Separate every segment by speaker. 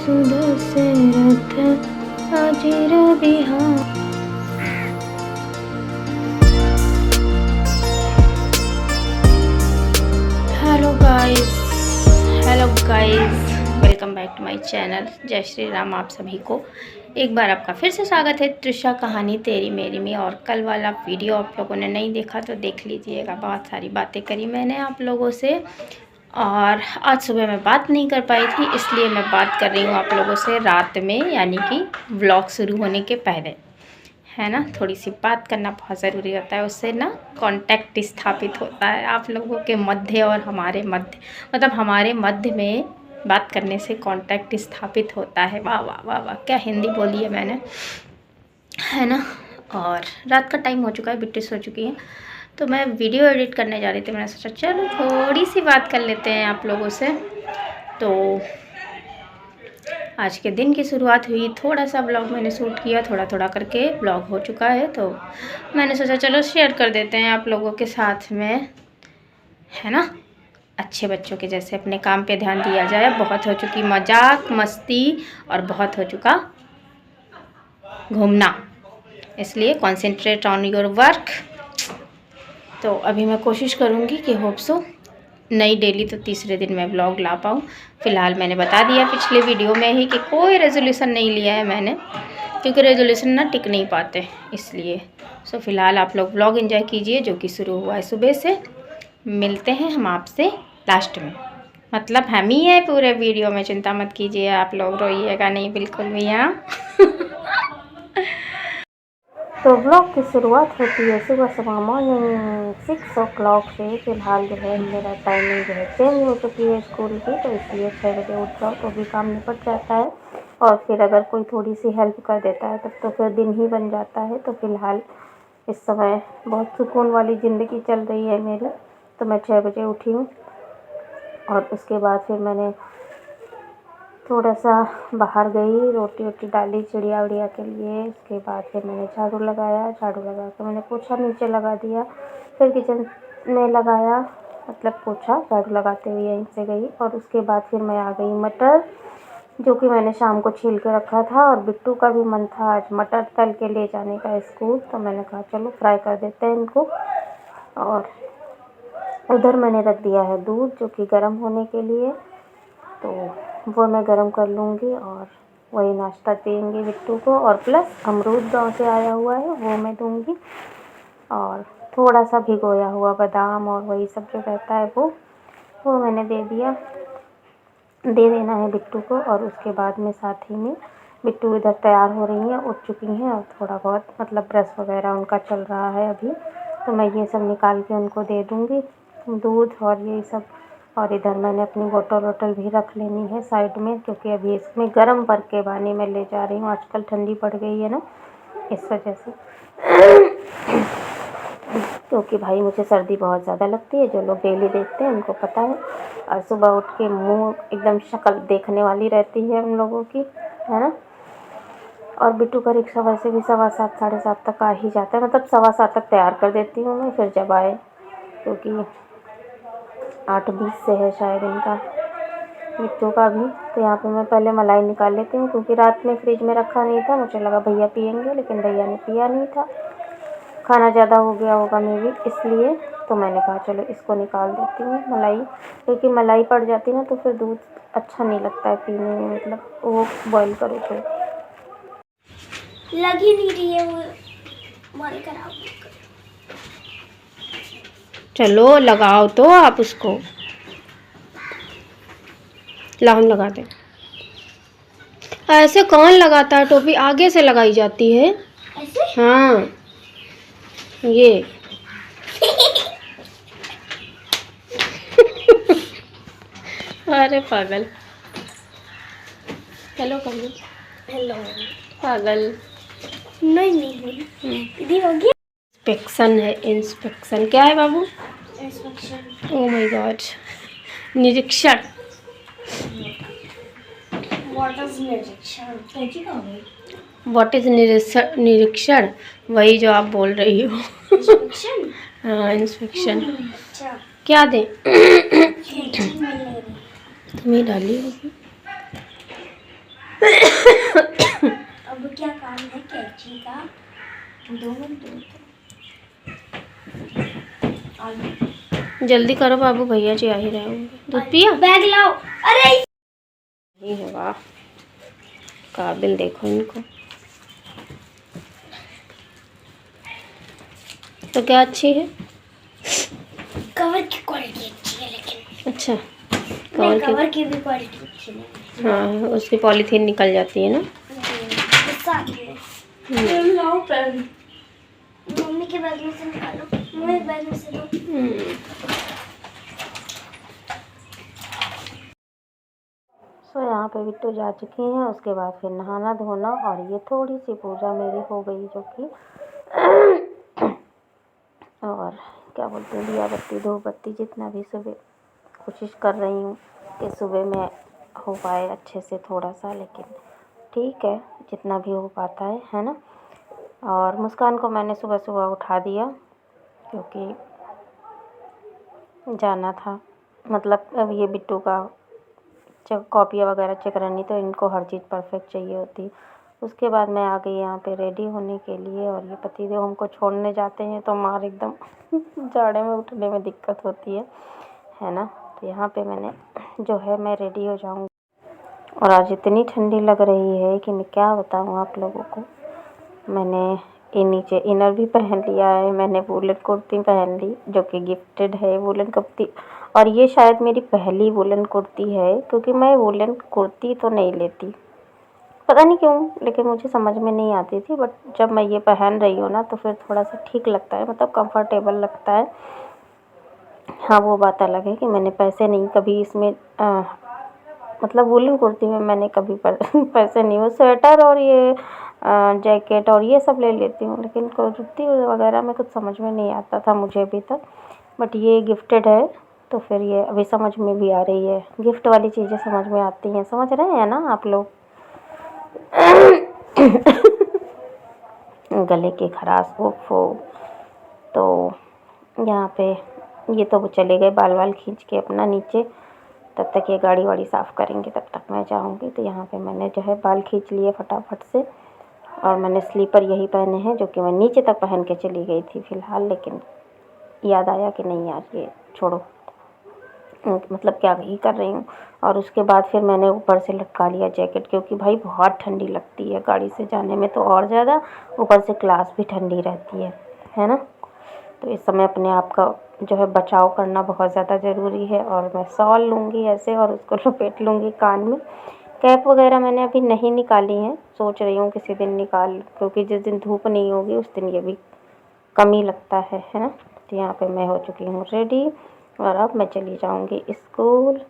Speaker 1: सुदशरथ अजिर बिहार। Hello guys, welcome back to my channel. जय श्री राम। आप सभी को एक बार आपका फिर से स्वागत है त्रिशा कहानी तेरी मेरी में। और कल वाला वीडियो आप लोगों ने नहीं देखा तो देख लीजिएगा। बहुत सारी बातें करी मैंने आप लोगों से, और आज सुबह मैं बात नहीं कर पाई थी, इसलिए मैं बात कर रही हूँ आप लोगों से रात में, यानी कि व्लॉग शुरू होने के पहले, है ना। थोड़ी सी बात करना बहुत ज़रूरी होता है, उससे ना कांटेक्ट स्थापित होता है आप लोगों के मध्य और हमारे मध्य, मतलब हमारे मध्य में बात करने से कांटेक्ट स्थापित होता है। वाह वाह वाह वाह, क्या हिंदी बोली है मैंने, है ना। और रात का टाइम हो चुका है, बिट्टी सो चुकी है, तो मैं वीडियो एडिट करने जा रही थी। मैंने सोचा चलो थोड़ी सी बात कर लेते हैं आप लोगों से। तो आज के दिन की शुरुआत हुई, थोड़ा सा ब्लॉग मैंने शूट किया, थोड़ा थोड़ा करके ब्लॉग हो चुका है, तो मैंने सोचा चलो शेयर कर देते हैं आप लोगों के साथ में, है ना। अच्छे बच्चों के जैसे अपने काम पे ध्यान दिया जाए। बहुत हो चुकी मजाक मस्ती और बहुत हो चुका घूमना, इसलिए कॉन्सेंट्रेट ऑन योर वर्क। तो अभी मैं कोशिश करूँगी कि होप सो नई डेली तो तीसरे दिन मैं व्लॉग ला पाऊँ। फ़िलहाल मैंने बता दिया पिछले वीडियो में ही कि कोई रेजोल्यूशन नहीं लिया है मैंने, क्योंकि रेजोल्यूशन ना टिक नहीं पाते, इसलिए। सो फ़िलहाल आप लोग व्लॉग एंजॉय कीजिए जो कि शुरू हुआ है सुबह से। मिलते हैं हम आपसे लास्ट में, मतलब हम ही है पूरे वीडियो में, चिंता मत कीजिए आप लोग, रोइएगा नहीं बिल्कुल भी यहाँ। तो व्लॉग की शुरुआत होती है सुबह सुबह मॉर्निंग 6 o'clock से। फ़िलहाल जो है मेरा टाइमिंग जो है चेंज हो चुकी है स्कूल की, तो इसलिए 6 बजे उठ जाओ तो भी काम निपट जाता है। और फिर अगर कोई थोड़ी सी हेल्प कर देता है तब तो फिर दिन ही बन जाता है। तो फ़िलहाल इस समय बहुत सुकून वाली ज़िंदगी चल रही है मेरी। तो मैं 6 बजे उठी हूँ और उसके बाद फिर मैंने थोड़ा सा बाहर गई, रोटी वोटी डाली चिड़िया उड़िया के लिए। उसके बाद फिर मैंने झाड़ू लगाया, झाड़ू लगा कर मैंने पोछा नीचे लगा दिया, फिर किचन में लगाया, मतलब पोछा झाड़ू लगाते हुए यहीं से गई। और उसके बाद फिर मैं आ गई मटर, जो कि मैंने शाम को छील के रखा था, और बिट्टू का भी मन था आज मटर तल के ले जाने का स्कूल, तो मैंने कहा चलो फ्राई कर देते हैं इनको। और उधर मैंने रख दिया है दूध जो कि गर्म होने के लिए, तो वो मैं गरम कर लूँगी और वही नाश्ता देंगे बिट्टू को। और प्लस अमरूद गांव से आया हुआ है वो मैं दूँगी, और थोड़ा सा भिगोया हुआ बादाम और वही सब जो रहता है वो मैंने दे देना है बिट्टू को। और उसके बाद में साथ ही में बिट्टू इधर तैयार हो रही हैं, उठ चुकी हैं, और थोड़ा बहुत मतलब ब्रश वगैरह उनका चल रहा है अभी, तो मैं ये सब निकाल के उनको दे दूँगी, दूध और यही सब। और इधर मैंने अपनी बोतल भी रख लेनी है साइड में, क्योंकि अभी इसमें गर्म भर के पानी मैं ले जा रही हूँ। आजकल ठंडी पड़ गई है ना, इस वजह से। क्योंकि भाई मुझे सर्दी बहुत ज़्यादा लगती है, जो लोग डेली देखते हैं उनको पता है। और सुबह उठ के मुँह एकदम शक्ल देखने वाली रहती है उन लोगों की, है ना। और बिट्टू का रिक्शा वैसे भी 7:15 साढ़े 7 तक आ ही जाता है, मतलब 7:15 तक तैयार कर देती हूँ मैं, फिर जब आए, क्योंकि 8:20 से है शायद इनका बिट्टू का भी। तो यहाँ पे मैं पहले मलाई निकाल लेती हूँ, क्योंकि रात में फ्रिज में रखा नहीं था, मुझे लगा भैया पियेंगे, लेकिन भैया ने पिया नहीं था, खाना ज़्यादा हो गया होगा मे भी, इसलिए। तो मैंने कहा चलो इसको निकाल देती हूँ मलाई, क्योंकि मलाई पड़ जाती ना तो फिर दूध अच्छा नहीं लगता है पीने में, मतलब वो बॉईल करो तो
Speaker 2: लग ही नहीं रही है, वो बंद कराओ।
Speaker 1: चलो लगाओ तो आप उसको, ला हम लगा दें। ऐसे कौन लगाता है टोपी, आगे से लगाई जाती है
Speaker 2: ऐसे?
Speaker 1: हाँ ये। अरे पागल, हेलो पागल,
Speaker 2: हेलो
Speaker 1: पागल
Speaker 2: नहीं दीदी हो गया।
Speaker 1: इंस्पेक्शन है, इंस्पेक्शन क्या है बाबू?
Speaker 2: इंस्पेक्शन।
Speaker 1: ओह माय गॉड, निरीक्षण।
Speaker 2: व्हाट इज निरीक्षण? कैची कहाँ गई?
Speaker 1: व्हाट इज निरीक्षण? वही जो आप बोल रही हो।
Speaker 2: इंस्पेक्शन।
Speaker 1: हाँ इंस्पेक्शन।
Speaker 2: अच्छा
Speaker 1: क्या दें?
Speaker 2: कैची मिल रही।
Speaker 1: तुम्हें डाली होगी।
Speaker 2: अब क्या काम है कैची का? 2 मिनट
Speaker 1: जल्दी करो बाबू, भैया जी आ ही रहे होंगे। दूध पिया?
Speaker 2: बैग लाओ। अरे
Speaker 1: ये है, वाह काबिल, देखो इनको। तो क्या अच्छी है?
Speaker 2: कवर की क्वालिटी अच्छी है लेकिन
Speaker 1: अच्छा,
Speaker 2: कवर की भी क्वालिटी अच्छी नहीं है।
Speaker 1: हाँ उसकी पॉलीथीन निकल जाती है ना।
Speaker 2: गुस्सा आती है। लाओ पेन। मम्मी के बैग में से निकालो, मम्मी बैग में से दो।
Speaker 1: सो यहाँ पे बिट्टू जा चुकी हैं। उसके बाद फिर नहाना धोना, और ये थोड़ी सी पूजा मेरी हो गई, जो कि और क्या बोलते हैं, दिया बत्ती धूप बत्ती जितना भी सुबह कोशिश कर रही हूँ कि सुबह में हो पाए अच्छे से थोड़ा सा, लेकिन ठीक है जितना भी हो पाता है ना। और मुस्कान को मैंने सुबह सुबह उठा दिया क्योंकि जाना था, मतलब अब ये बिट्टू का कॉपियाँ वगैरह चेक करनी, तो इनको हर चीज़ परफेक्ट चाहिए होती। उसके बाद मैं आ गई यहाँ पे रेडी होने के लिए, और ये पतिदेव हमको छोड़ने जाते हैं तो मार एकदम जाड़े में उठने में दिक्कत होती है ना। तो यहाँ पे मैंने जो है मैं रेडी हो जाऊँगी, और आज इतनी ठंडी लग रही है कि मैं क्या बताऊँ आप लोगों को। मैंने ये नीचे इनर भी पहन लिया है, मैंने वूलन कुर्ती पहन ली जो कि गिफ्टेड है वूलन कुर्ती, और ये शायद मेरी पहली वूलन कुर्ती है, क्योंकि मैं वूलन कुर्ती तो नहीं लेती, पता नहीं क्यों, लेकिन मुझे समझ में नहीं आती थी। बट जब मैं ये पहन रही हूँ ना तो फिर थोड़ा सा ठीक लगता है, मतलब कंफर्टेबल लगता है। हाँ वो बात अलग है कि मैंने पैसे नहीं कभी इसमें मतलब वूलन कुर्ती में मैंने कभी पैसे नहीं, वो स्वेटर और ये जैकेट और ये सब ले लेती हूँ, लेकिन कुर्ती वगैरह में कुछ समझ में नहीं आता था मुझे अभी तक। बट ये गिफ्टेड है तो फिर ये अभी समझ में भी आ रही है, गिफ्ट वाली चीज़ें समझ में आती हैं, समझ रहे हैं ना आप लोग। गले की खराश ओफो। तो यहाँ पे ये तो चले गए बाल वाल खींच के अपना नीचे, तब तक ये गाड़ी वाड़ी साफ़ करेंगे, तब तक मैं जाऊँगी। तो यहाँ पे मैंने जो है बाल खींच लिए फटाफट से, और मैंने स्लीपर यही पहने हैं जो कि मैं नीचे तक पहन के चली गई थी फ़िलहाल, लेकिन याद आया कि नहीं यार ये छोड़ो, मतलब क्या ही कर रही हूँ। और उसके बाद फिर मैंने ऊपर से लटका लिया जैकेट, क्योंकि भाई बहुत ठंडी लगती है गाड़ी से जाने में, तो और ज़्यादा ऊपर से क्लास भी ठंडी रहती है ना। तो इस समय अपने आप का जो है बचाव करना बहुत ज़्यादा ज़रूरी है, और मैं शॉल लूँगी ऐसे और उसको लपेट लूँगी कान में। कैप वगैरह मैंने अभी नहीं निकाली हैं, सोच रही हूँ किसी दिन निकाल, क्योंकि जिस दिन धूप नहीं होगी उस दिन ये भी कम ही लगता है ना। तो यहाँ पे मैं हो चुकी हूँ रेडी, और अब मैं चली जाऊँगी स्कूल।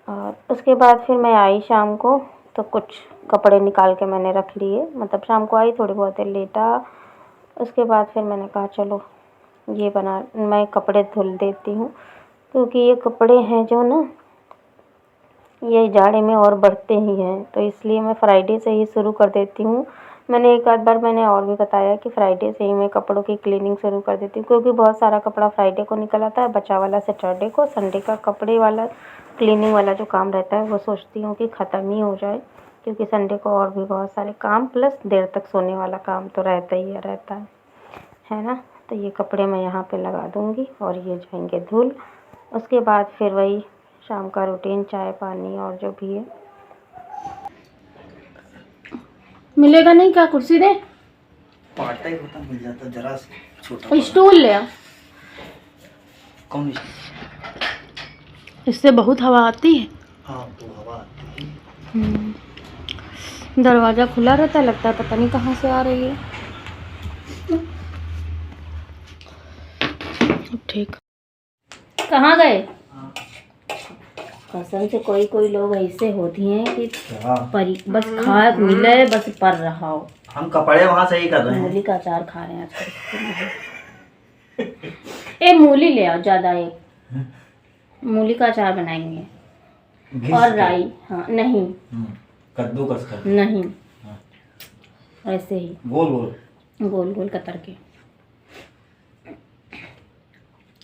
Speaker 1: और उसके बाद फिर मैं आई शाम को, तो कुछ कपड़े निकाल के मैंने रख लिए, मतलब शाम को आई थोड़ी बहुत देर लेटा। उसके बाद फिर मैंने कहा चलो ये मैं कपड़े धुल देती हूँ, क्योंकि ये कपड़े हैं जो ना ये जाड़े में और बढ़ते ही हैं, तो इसलिए मैं फ्राइडे से ही शुरू कर देती हूँ। मैंने एक आध बार मैंने और भी बताया कि फ्राइडे से ही मैं कपड़ों की क्लीनिंग शुरू कर देती हूँ, क्योंकि बहुत सारा कपड़ा फ्राइडे को निकल आता है, बचा वाला सैटरडे को। संडे का कपड़े वाला क्लीनिंग वाला जो काम रहता है वो सोचती हूँ कि ख़त्म ही हो जाए, क्योंकि संडे को और भी बहुत सारे काम प्लस देर तक सोने वाला काम तो रहता ही रहता है ना। तो ये कपड़े मैं यहाँ पे लगा दूँगी और ये जाएंगे धुल। उसके बाद फिर वही शाम का रूटीन, चाय पानी और जो भी है। मिलेगा नहीं क्या? कुर्सी दे,
Speaker 3: पार्टा ही होता मिल जाता, जरा छोटा
Speaker 1: स्टूल ले आ।
Speaker 3: कौन?
Speaker 1: इससे बहुत हवा आती है।
Speaker 3: हाँ तो हवा आती है।
Speaker 1: दरवाज़ा खुला रहता है, लगता है पता नहीं कहाँ से आ रही है। ठीक, कहाँ गए? कसम से कोई लोग ऐसे होती हैं कि बस खा मिले बस पर रहा हो।
Speaker 3: हम कपड़े वहाँ सही कर रहे हैं।
Speaker 1: मूली का अचार खा रहे हैं आजकल। एक मूली ले आओ ज़्यादा, एक मूली का अचार बनाएंगे और राई। हाँ नहीं,
Speaker 3: कद्दूकस कर
Speaker 1: नहीं,
Speaker 3: हाँ।
Speaker 1: ऐसे ही गोल गोल कतर के।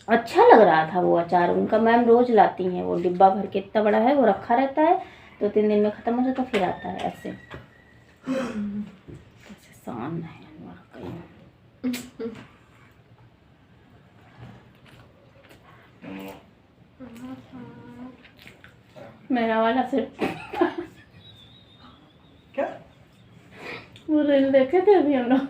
Speaker 1: अच्छा लग रहा था वो अचार उनका, मैम रोज़ लाती हैं, वो डिब्बा भर के इतना बड़ा है, वो रखा रहता है, 2-3 दिन में ख़त्म हो जाता, फिर आता है ऐसे। कैसे शान है वाकई में। मेरा वाला सिर्फ
Speaker 3: क्या
Speaker 1: वो रील देखे थे अभी हम लोग।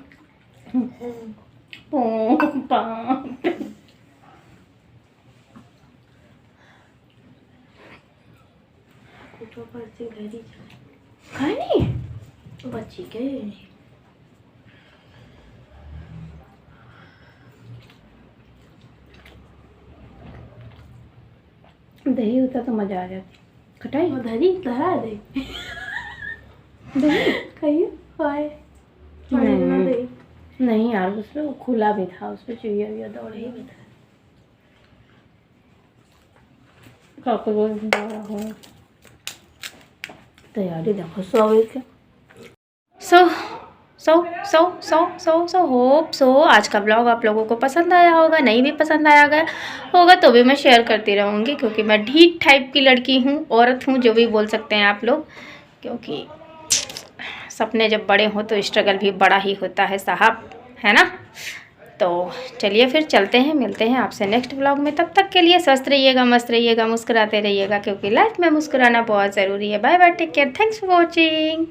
Speaker 1: खाए नहीं बच्ची के दही होता तो मजा आ जाती। खटाई
Speaker 2: धरी धरा दे
Speaker 1: दही
Speaker 2: खाइए खाए
Speaker 1: नहीं यार, उसमें वो खुला भी था, उसमें चुहिया हुआ दौड़ ही भी था। तैयारी देखो होप सो आज का ब्लॉग आप लोगों को पसंद आया होगा। नहीं भी पसंद आया होगा तो भी मैं शेयर करती रहूँगी, क्योंकि मैं ढीठ टाइप की लड़की हूँ, औरत हूँ, जो भी बोल सकते हैं आप लोग। क्योंकि सपने जब बड़े हों तो स्ट्रगल भी बड़ा ही होता है साहब, है ना। तो चलिए फिर चलते हैं, मिलते हैं आपसे नेक्स्ट ब्लॉग में। तब तक के लिए स्वस्थ रहिएगा, मस्त रहिएगा, मुस्कुराते रहिएगा, क्योंकि लाइफ में मुस्कुराना बहुत ज़रूरी है। Bye bye, take care, thanks for watching.